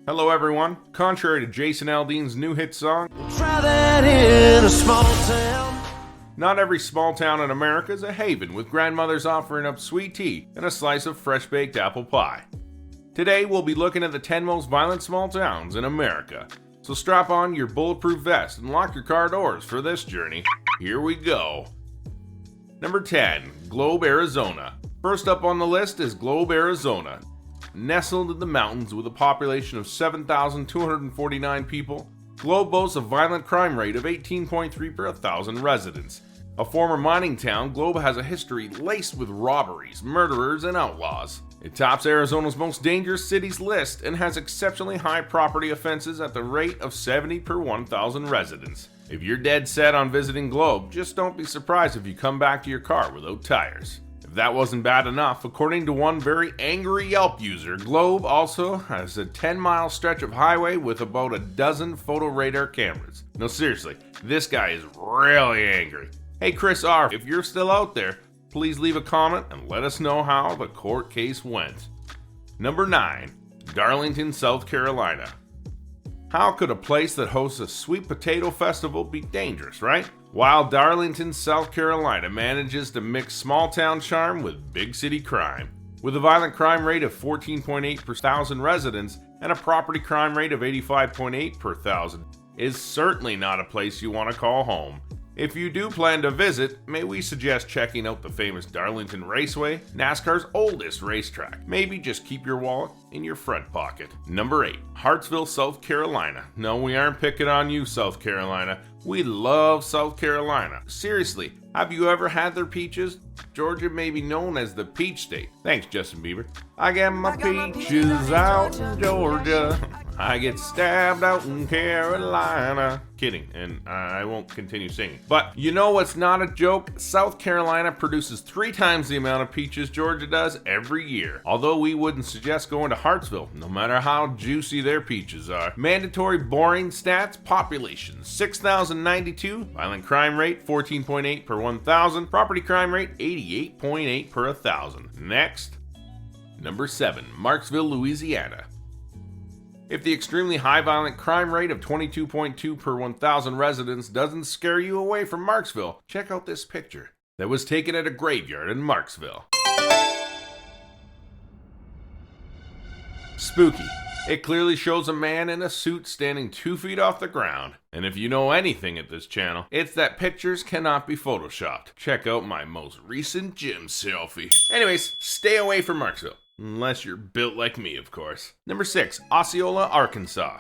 Hello everyone. Contrary to Jason Aldean's new hit song, Try that in a small town. not every small town in America is a haven with grandmothers offering up sweet tea and a slice of fresh-baked apple pie. Today we'll be looking at the 10 most violent small towns in America. So strap on your bulletproof vest and lock your car doors for this journey. Here we go. Number 10, Globe, Arizona. First up on the list is Globe, Arizona. Nestled in the mountains with a population of 7,249 people, Globe boasts a violent crime rate of 18.3 per 1,000 residents. A former mining town, Globe has a history laced with robberies, murderers, and outlaws. It tops Arizona's most dangerous cities list and has exceptionally high property offenses at the rate of 70 per 1,000 residents. If you're dead set on visiting Globe, just don't be surprised if you come back to your car without tires. If that wasn't bad enough, according to one very angry Yelp user, Globe also has a 10-mile stretch of highway with about a dozen photo radar cameras. No, seriously, this guy is really angry. Hey Chris R., if you're still out there, please leave a comment and let us know how the court case went. Number 9, Darlington, South Carolina. How could a place that hosts a sweet potato festival be dangerous, right? While Darlington, South Carolina manages to mix small town charm with big city crime. With a violent crime rate of 14.8 per 1,000 residents and a property crime rate of 85.8 per 1,000, is certainly not a place you want to call home. If you do plan to visit, may we suggest checking out the famous Darlington Raceway, NASCAR's oldest racetrack. Maybe just keep your wallet in your front pocket. Number 8, Hartsville, South Carolina. No, we aren't picking on you, South Carolina. We love South Carolina. Seriously, have you ever had their peaches? Georgia may be known as the Peach State. Thanks, Justin Bieber. I got my peaches out in Georgia. I get stabbed out in Carolina. Kidding, and I won't continue singing. But you know what's not a joke? South Carolina produces 3 times the amount of peaches Georgia does every year. Although we wouldn't suggest going to Hartsville, no matter how juicy their peaches are. Mandatory boring stats: population 6,092, violent crime rate 14.8 per 1,000, property crime rate 88.8 per 1,000. Next. Number 7, Marksville, Louisiana. If the extremely high violent crime rate of 22.2 per 1,000 residents doesn't scare you away from Marksville, check out this picture that was taken at a graveyard in Marksville. Spooky. It clearly shows a man in a suit standing 2 feet off the ground. And if you know anything at this channel, it's that pictures cannot be photoshopped. Check out my most recent gym selfie. Anyways, stay away from Marksville. Unless you're built like me, of course. Number 6, Osceola, Arkansas.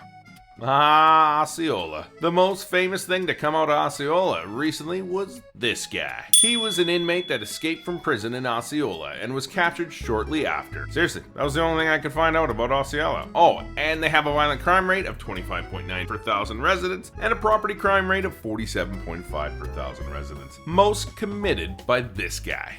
Osceola. The most famous thing to come out of Osceola recently was this guy. He was an inmate that escaped from prison in Osceola and was captured shortly after. Seriously, that was the only thing I could find out about Osceola. Oh, and they have a violent crime rate of 25.9 per 1,000 residents and a property crime rate of 47.5 per 1,000 residents. Most committed by this guy.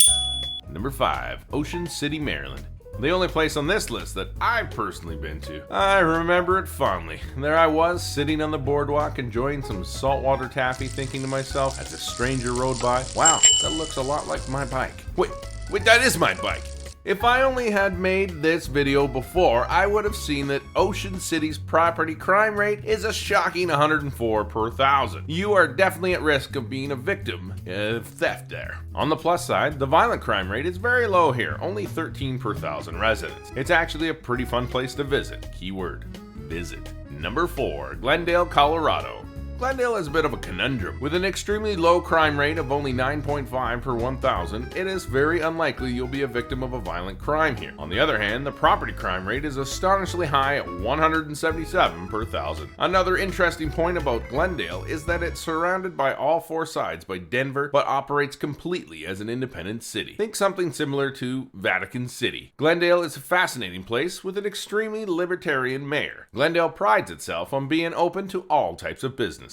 Number 5, Ocean City, Maryland. The only place on this list that I've personally been to. I remember it fondly. There I was, sitting on the boardwalk, enjoying some saltwater taffy, thinking to myself as a stranger rode by, wow, that looks a lot like my bike. Wait, that is my bike. If I only had made this video before, I would have seen that Ocean City's property crime rate is a shocking 104 per 1,000. You are definitely at risk of being a victim of theft there. On the plus side, the violent crime rate is very low here, only 13 per 1,000 residents. It's actually a pretty fun place to visit. Keyword, visit. Number 4, Glendale, Colorado. Glendale is a bit of a conundrum. With an extremely low crime rate of only 9.5 per 1,000, it is very unlikely you'll be a victim of a violent crime here. On the other hand, the property crime rate is astonishingly high at 177 per 1,000. Another interesting point about Glendale is that it's surrounded by all 4 sides by Denver, but operates completely as an independent city. Think something similar to Vatican City. Glendale is a fascinating place with an extremely libertarian mayor. Glendale prides itself on being open to all types of business.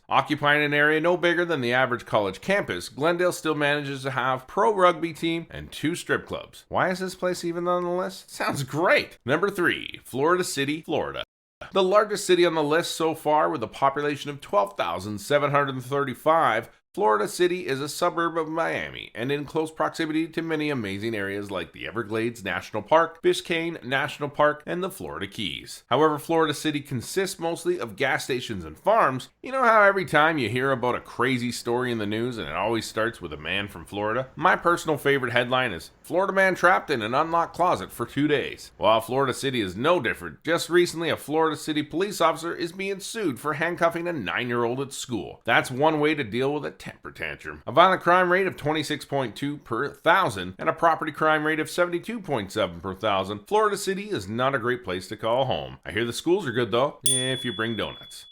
Occupying an area no bigger than the average college campus, Glendale still manages to have pro rugby team and 2 strip clubs. Why is this place even on the list? Sounds great! Number 3, Florida City, Florida. The largest city on the list so far with a population of 12,735, Florida City is a suburb of Miami and in close proximity to many amazing areas like the Everglades National Park, Biscayne National Park, and the Florida Keys. However, Florida City consists mostly of gas stations and farms. You know how every time you hear about a crazy story in the news and it always starts with a man from Florida? My personal favorite headline is Florida man trapped in an unlocked closet for 2 days. While Florida City is no different, just recently a Florida City police officer is being sued for handcuffing a 9-year-old at school. That's one way to deal with a temper tantrum. A violent crime rate of 26.2 per thousand and a property crime rate of 72.7 per thousand. Florida City is not a great place to call home. I hear the schools are good though, if you bring donuts.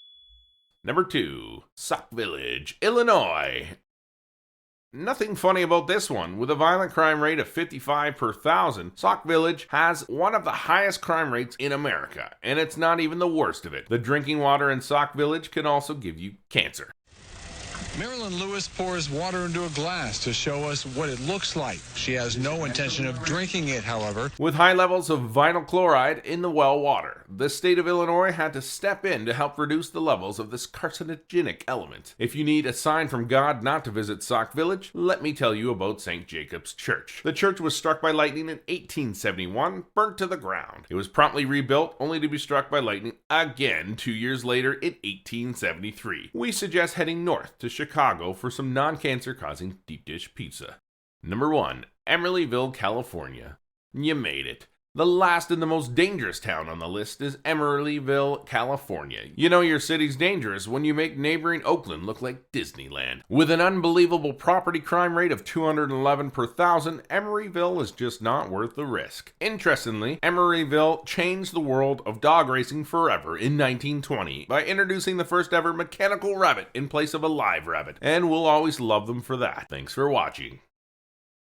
Number 2, Sauk Village, Illinois. Nothing funny about this one. With a violent crime rate of 55 per thousand, Sauk Village has one of the highest crime rates in America, and it's not even the worst of it. The drinking water in Sauk Village can also give you cancer. Marilyn Lewis pours water into a glass to show us what it looks like. She has no intention of drinking it, however. With high levels of vinyl chloride in the well water, the state of Illinois had to step in to help reduce the levels of this carcinogenic element. If you need a sign from God not to visit Sauk Village, let me tell you about St. Jacob's Church. The church was struck by lightning in 1871, burnt to the ground. It was promptly rebuilt, only to be struck by lightning again 2 years later in 1873. We suggest heading north to Chicago for some non-cancer causing deep dish pizza. Number 1, Emeryville, California. You made it. The last and the most dangerous town on the list is Emeryville, California. You know your city's dangerous when you make neighboring Oakland look like Disneyland. With an unbelievable property crime rate of 211 per thousand, Emeryville is just not worth the risk. Interestingly, Emeryville changed the world of dog racing forever in 1920 by introducing the first ever mechanical rabbit in place of a live rabbit, and we'll always love them for that. Thanks for watching.